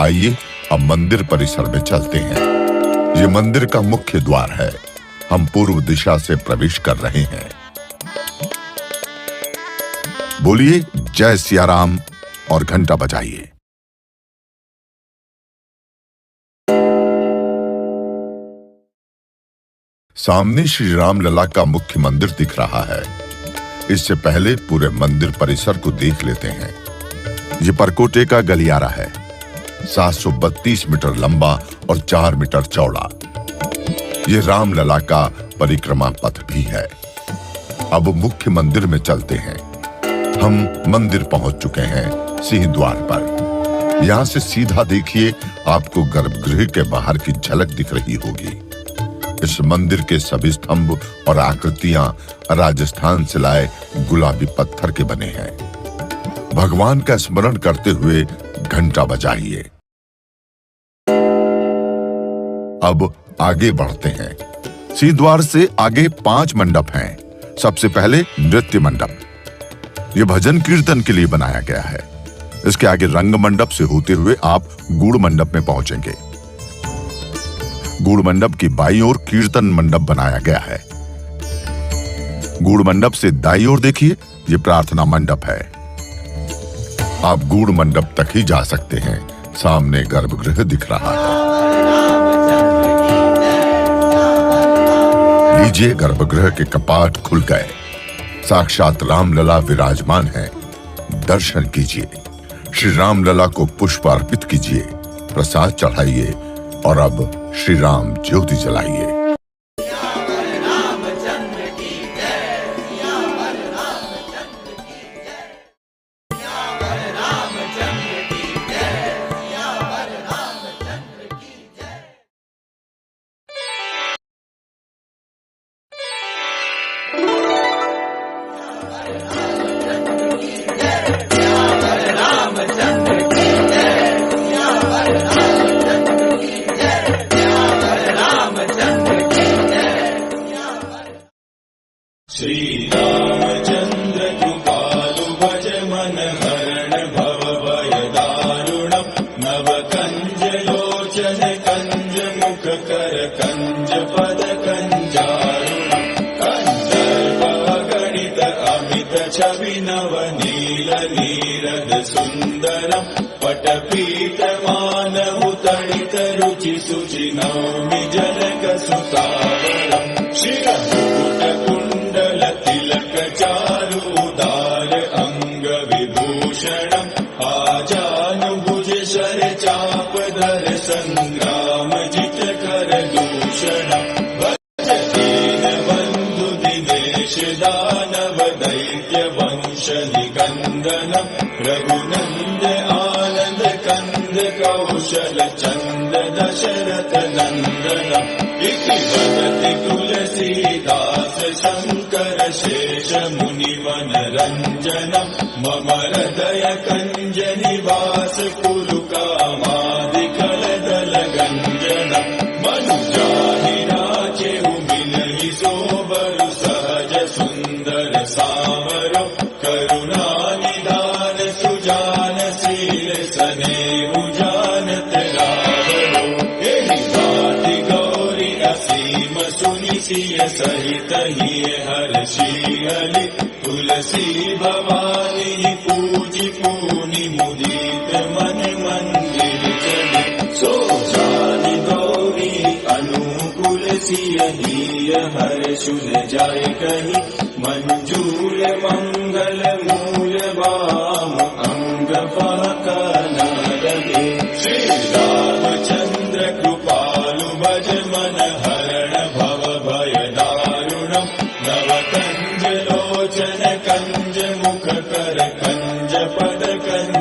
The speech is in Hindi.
आइए अब मंदिर परिसर में चलते हैं। ये मंदिर का मुख्य द्वार है। हम पूर्व दिशा से प्रवेश कर रहे हैं। बोलिए जय सिया राम और घंटा बजाइए। सामने श्री राम लला का मुख्य मंदिर दिख रहा है। इससे पहले पूरे मंदिर परिसर को देख लेते हैं। ये परकोटे का गलियारा है, 732 मीटर लंबा और 4 मीटर चौड़ा। ये राम लला का परिक्रमा पथ भी है। अब मुख्य मंदिर में चलते हैं। हम मंदिर पहुंच चुके हैं सिंह द्वार पर। यहां से सीधा देखिए, आपको गर्भगृह के बाहर की झलक दिख रही होगी। इस मंदिर के सभी स्तंभ और आकृतियां राजस्थान से लाए गुलाबी पत्थर के बने हैं। भगवान का स्मरण करते हुए घंटा बजाइए। अब आगे बढ़ते हैं। सिंह द्वार से आगे 5 मंडप हैं। सबसे पहले नृत्य मंडप। यह भजन कीर्तन के लिए बनाया गया है। इसके आगे रंग मंडप से होते हुए आप गूढ़ मंडप में पहुंचेंगे। गूढ़ मंडप की बाईं ओर कीर्तन मंडप बनाया गया है। गूढ़ मंडप से दाईं ओर देखिए, यह प्रार्थना मंडप है। आप गूढ़ मंडप तक ही जा सकते हैं। सामने गर्भगृह दिख रहा है। लीजिए, गर्भगृह के कपाट खुल गए। साक्षात रामलला विराजमान है। दर्शन कीजिए। श्री रामलला को पुष्प अर्पित कीजिए, प्रसाद चढ़ाइए और अब श्री राम ज्योति जलाइए। श्री रामचंद्र कृपालु भज मन हरण भव भय दारुणम नव कंज लोचन कंज मुख कर कंज पद कंजारुणम कंदर्प गणित अमित छवि नव नील नीरद सुंदरम पटपीत मानव तड़ित रुचि सुचि नौमि जनक सुतावरम शिरमुकुट कुंडल तिलक चारुदार अंग विभूषणम आजानुभुज शर चाप धर संग्राम जित कर दूषणम भज दीन बंधु दिनेश दानव दैत्य वंश निकंदनम रघुनंद आनंद कंद कौशल चंद दशरथ नंदनम इति वदति तुलसीदास शंकर शेष मुनिवन रंजनम मम हृदय कंज निवास कुरु कामादिकल दल गंजनम मनुजाहि राचेहु मिलहि सोबरु सहज सुंदर सावरो करुणा निदान सुजान शील सनेहु जानत रावरो एहि भांति गौरी असीम सुनि सिय सहित ही हर्षियलि तुलसी भवानी पूजि पूनि मुदित मन मंदिर चले सो जानि गौरी अनुकूल सिय ही हर्षुल जाय कहि मंजूर मंगल मूल वाम अंग फहकन लगे श्री रामचंद्र कृपालु भज मन हरण भव भय दारुणम नव कंज लोचन कंज मुख कर कंज पद कंज